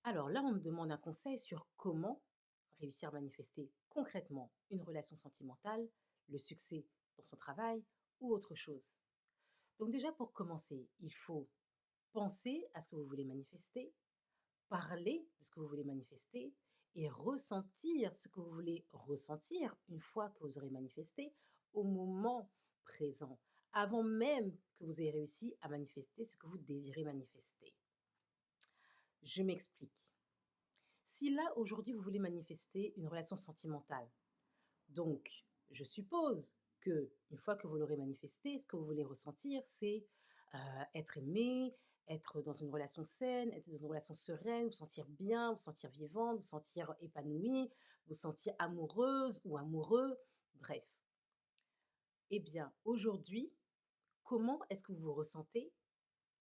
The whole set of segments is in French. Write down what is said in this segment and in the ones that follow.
Alors là, on me demande un conseil sur comment réussir à manifester concrètement une relation sentimentale, le succès dans son travail ou autre chose. Donc déjà, pour commencer, il faut penser à ce que vous voulez manifester, parler de ce que vous voulez manifester et ressentir ce que vous voulez ressentir une fois que vous aurez manifesté au moment présent, avant même que vous ayez réussi à manifester ce que vous désirez manifester. Je m'explique. Si là, aujourd'hui, vous voulez manifester une relation sentimentale, donc je suppose que une fois que vous l'aurez manifesté, ce que vous voulez ressentir, c'est être aimé, être dans une relation saine, être dans une relation sereine, vous sentir bien, vous sentir vivante, vous sentir épanouie, vous sentir amoureuse ou amoureux, bref. Eh bien, aujourd'hui, comment est-ce que vous vous ressentez?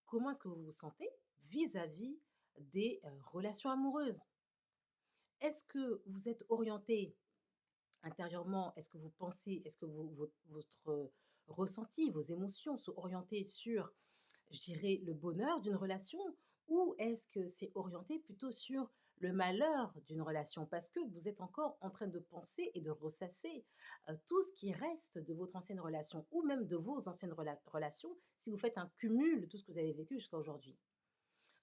Comment est-ce que vous vous sentez vis-à-vis des relations amoureuses? Est-ce que vous êtes orienté intérieurement? Est-ce que vous pensez, est-ce que votre ressenti, vos émotions sont orientées sur, je dirais, le bonheur d'une relation ou est-ce que c'est orienté plutôt sur le malheur d'une relation? Parce que vous êtes encore en train de penser et de ressasser tout ce qui reste de votre ancienne relation ou même de vos anciennes relations si vous faites un cumul de tout ce que vous avez vécu jusqu'à aujourd'hui.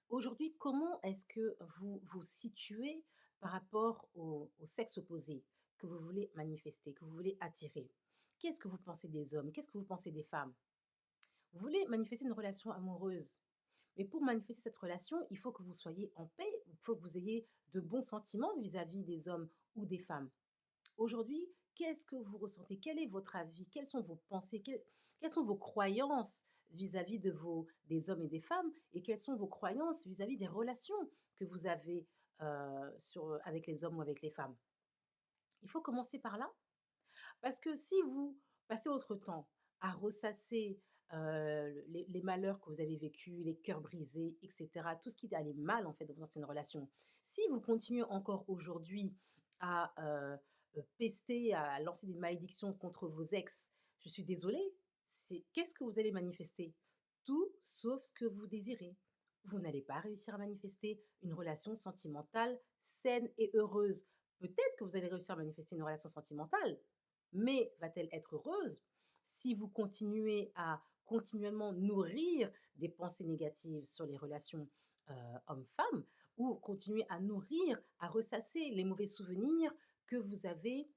Aujourd'hui, comment est-ce que vous vous situez par rapport au sexe opposé que vous voulez manifester, que vous voulez attirer? Qu'est-ce que vous pensez des hommes? Qu'est-ce que vous pensez des femmes? Vous voulez manifester une relation amoureuse, mais pour manifester cette relation, il faut que vous soyez en paix, il faut que vous ayez de bons sentiments vis-à-vis des hommes ou des femmes. Aujourd'hui, qu'est-ce que vous ressentez? Quel est votre avis? Quelles sont vos pensées? Quelles sont vos croyances vis-à-vis des hommes et des femmes? Et quelles sont vos croyances vis-à-vis des relations que vous avez avec les hommes ou avec les femmes? Il faut commencer par là, parce que si vous passez votre temps à ressasser les malheurs que vous avez vécus, les cœurs brisés, etc., tout ce qui allait mal en fait dans votre ancienne relation, si vous continuez encore aujourd'hui à pester, à lancer des malédictions contre vos ex, je suis désolée, qu'est-ce que vous allez manifester? Tout sauf ce que vous désirez. Vous n'allez pas réussir à manifester une relation sentimentale saine et heureuse. Peut-être que vous allez réussir à manifester une relation sentimentale, mais va-t-elle être heureuse si vous continuez à continuellement nourrir des pensées négatives sur les relations hommes-femmes ou continuer à nourrir, à ressasser les mauvais souvenirs que vous avez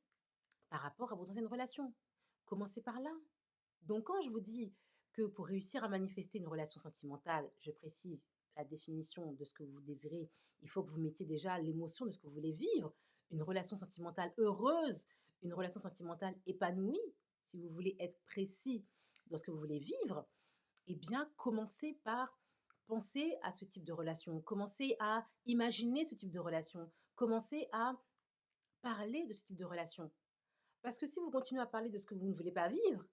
par rapport à vos anciennes relations? Commencez par là. Donc, quand je vous dis que pour réussir à manifester une relation sentimentale, je précise la définition de ce que vous désirez, il faut que vous mettiez déjà l'émotion de ce que vous voulez vivre, une relation sentimentale heureuse, une relation sentimentale épanouie, si vous voulez être précis dans ce que vous voulez vivre, eh bien, commencez par penser à ce type de relation, commencez à imaginer ce type de relation, commencez à parler de ce type de relation. Parce que si vous continuez à parler de ce que vous ne voulez pas vivre,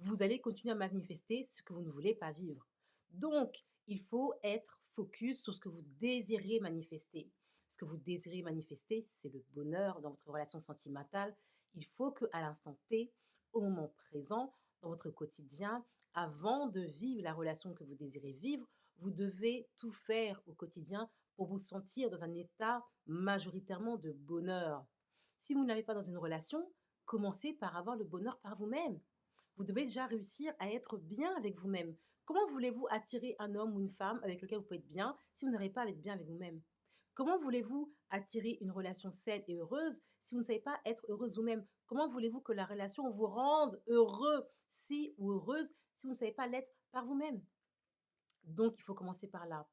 vous allez continuer à manifester ce que vous ne voulez pas vivre. Donc, il faut être focus sur ce que vous désirez manifester. Ce que vous désirez manifester, c'est le bonheur dans votre relation sentimentale. Il faut qu'à l'instant T, au moment présent, dans votre quotidien, avant de vivre la relation que vous désirez vivre, vous devez tout faire au quotidien pour vous sentir dans un état majoritairement de bonheur. Si vous n'avez pas dans une relation, commencez par avoir le bonheur par vous-même. Vous devez déjà réussir à être bien avec vous-même. Comment voulez-vous attirer un homme ou une femme avec lequel vous pouvez être bien si vous n'arrivez pas à être bien avec vous-même? Comment voulez-vous attirer une relation saine et heureuse si vous ne savez pas être heureuse vous-même? Comment voulez-vous que la relation vous rende heureux si ou heureuse si vous ne savez pas l'être par vous-même? Donc, il faut commencer par là.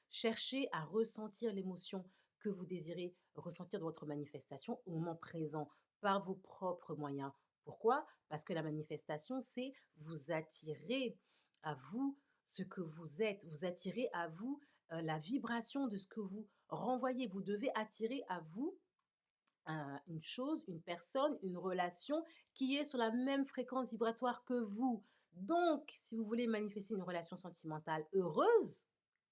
Cherchez à ressentir l'émotion que vous désirez ressentir dans votre manifestation au moment présent, par vos propres moyens. Pourquoi? Parce que la manifestation, c'est vous attirer à vous ce que vous êtes, vous attirez à vous la vibration de ce que vous renvoyez. Vous devez attirer à vous une chose, une personne, une relation qui est sur la même fréquence vibratoire que vous. Donc, si vous voulez manifester une relation sentimentale heureuse,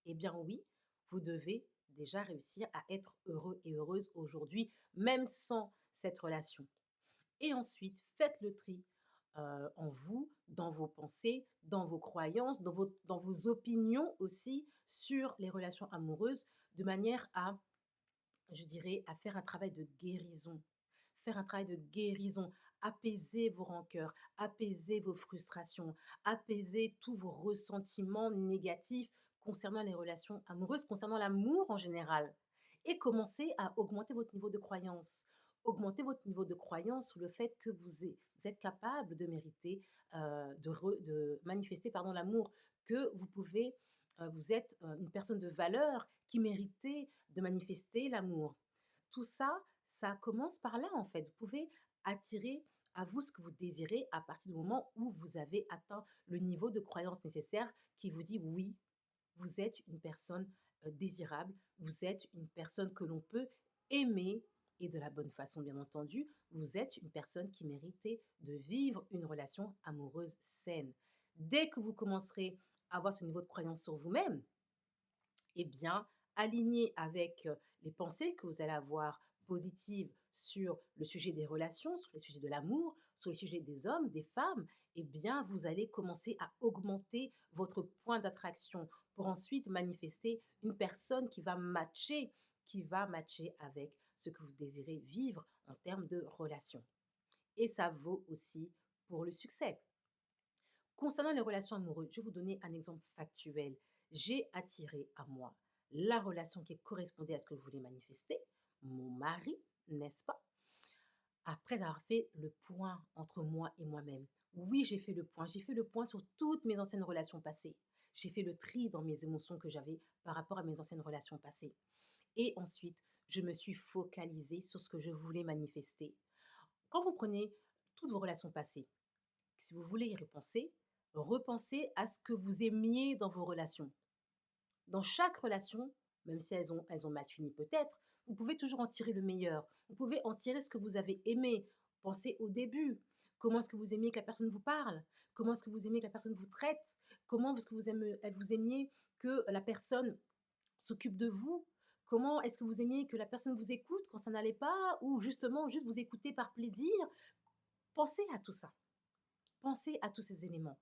eh bien oui, vous devez déjà réussir à être heureux et heureuse aujourd'hui, même sans cette relation. Et ensuite, faites le tri en vous, dans vos pensées, dans vos croyances, dans vos opinions aussi sur les relations amoureuses, de manière à je dirais, à faire un travail de guérison. Faire un travail de guérison, apaiser vos rancœurs, apaiser vos frustrations, apaiser tous vos ressentiments négatifs concernant les relations amoureuses, concernant l'amour en général. Et commencer à augmenter votre niveau de croyance. Augmenter votre niveau de croyance sur le fait que vous êtes capable de mériter, de manifester pardon, l'amour, que vous pouvez, vous êtes une personne de valeur qui méritait de manifester l'amour. Tout ça, ça commence par là, en fait. Vous pouvez attirer à vous ce que vous désirez à partir du moment où vous avez atteint le niveau de croyance nécessaire qui vous dit oui, vous êtes une personne désirable, vous êtes une personne que l'on peut aimer et de la bonne façon, bien entendu. Vous êtes une personne qui méritait de vivre une relation amoureuse saine. Dès que vous commencerez à avoir ce niveau de croyance sur vous-même, eh bien, aligné avec les pensées que vous allez avoir positives sur le sujet des relations, sur les sujets de l'amour, sur les sujets des hommes, des femmes, eh bien, vous allez commencer à augmenter votre point d'attraction pour ensuite manifester une personne qui va matcher avec ce que vous désirez vivre en termes de relations. Et ça vaut aussi pour le succès. Concernant les relations amoureuses, je vais vous donner un exemple factuel. J'ai attiré à moi la relation qui correspondait à ce que je voulais manifester, mon mari, n'est-ce pas? Après avoir fait le point entre moi et moi-même. Oui, j'ai fait le point. J'ai fait le point sur toutes mes anciennes relations passées. J'ai fait le tri dans mes émotions que j'avais par rapport à mes anciennes relations passées. Et ensuite, je me suis focalisée sur ce que je voulais manifester. Quand vous prenez toutes vos relations passées, si vous voulez y repenser, repensez à ce que vous aimiez dans vos relations. Dans chaque relation, même si elles ont mal fini peut-être, vous pouvez toujours en tirer le meilleur. Vous pouvez en tirer ce que vous avez aimé. Pensez au début. Comment est-ce que vous aimiez que la personne vous parle? Comment est-ce que vous aimez que la personne vous traite? Comment est-ce que vous aimiez que la personne s'occupe de vous? Comment est-ce que vous aimiez que la personne vous écoute quand ça n'allait pas ou justement juste vous écouter par plaisir? Pensez à tout ça. Pensez à tous ces éléments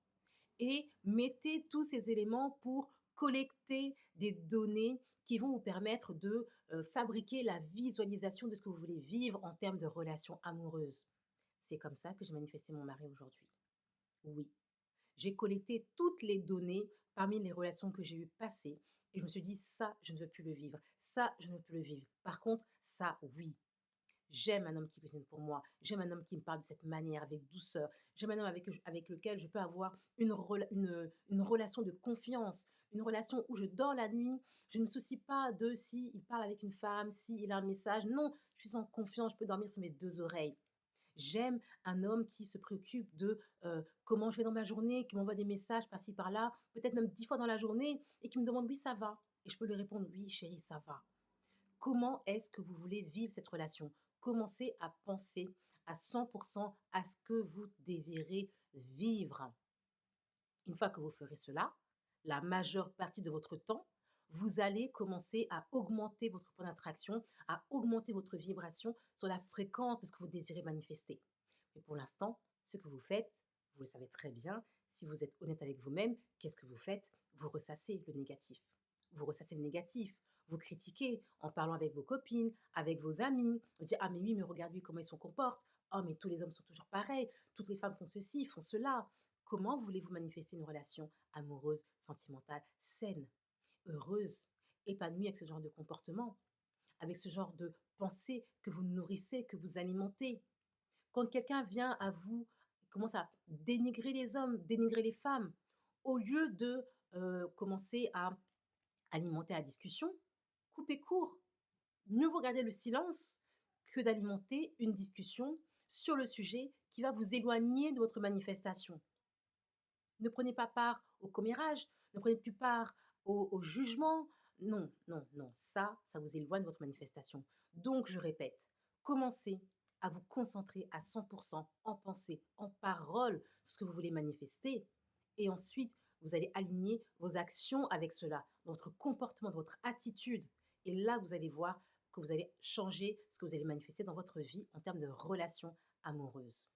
et mettez tous ces éléments pour collecter des données qui vont vous permettre de fabriquer la visualisation de ce que vous voulez vivre en termes de relations amoureuses. C'est comme ça que j'ai manifesté mon mari aujourd'hui. Oui, j'ai collecté toutes les données parmi les relations que j'ai eues passées et je me suis dit, ça, je ne veux plus le vivre. Ça, je ne veux plus le vivre. Par contre, ça, oui. J'aime un homme qui cuisine pour moi. J'aime un homme qui me parle de cette manière, avec douceur. J'aime un homme avec lequel je peux avoir une relation de confiance, une relation où je dors la nuit. Je ne me soucie pas de si il parle avec une femme, si il a un message. Non, je suis en confiance, je peux dormir sur mes deux oreilles. J'aime un homme qui se préoccupe de comment je vais dans ma journée, qui m'envoie des messages par-ci, par-là, peut-être même 10 fois dans la journée, et qui me demande oui, ça va. Et je peux lui répondre oui, chérie, ça va. Comment est-ce que vous voulez vivre cette relation? Commencez à penser à 100% à ce que vous désirez vivre. Une fois que vous ferez cela, la majeure partie de votre temps, vous allez commencer à augmenter votre point d'attraction, à augmenter votre vibration sur la fréquence de ce que vous désirez manifester. Mais pour l'instant, ce que vous faites, vous le savez très bien, si vous êtes honnête avec vous-même, qu'est-ce que vous faites? Vous ressassez le négatif. Vous ressassez le négatif. Vous critiquez en parlant avec vos copines, avec vos amis. Vous dites, ah mais oui, mais regarde lui comment il se comporte. Oh mais tous les hommes sont toujours pareils. Toutes les femmes font ceci, font cela. Comment voulez-vous manifester une relation amoureuse, sentimentale, saine, heureuse, épanouie avec ce genre de comportement, avec ce genre de pensée que vous nourrissez, que vous alimentez? Quand quelqu'un vient à vous, commence à dénigrer les hommes, dénigrer les femmes, au lieu de commencer à alimenter la discussion, coupez court. Mieux vaut garder le silence que d'alimenter une discussion sur le sujet qui va vous éloigner de votre manifestation. Ne prenez pas part au commérage, ne prenez plus part au jugement. Non, non, non, ça vous éloigne de votre manifestation. Donc, je répète, commencez à vous concentrer à 100% en pensée, en parole, sur ce que vous voulez manifester. Et ensuite, vous allez aligner vos actions avec cela, votre comportement, votre attitude. Et là, vous allez voir que vous allez changer ce que vous allez manifester dans votre vie en termes de relations amoureuses.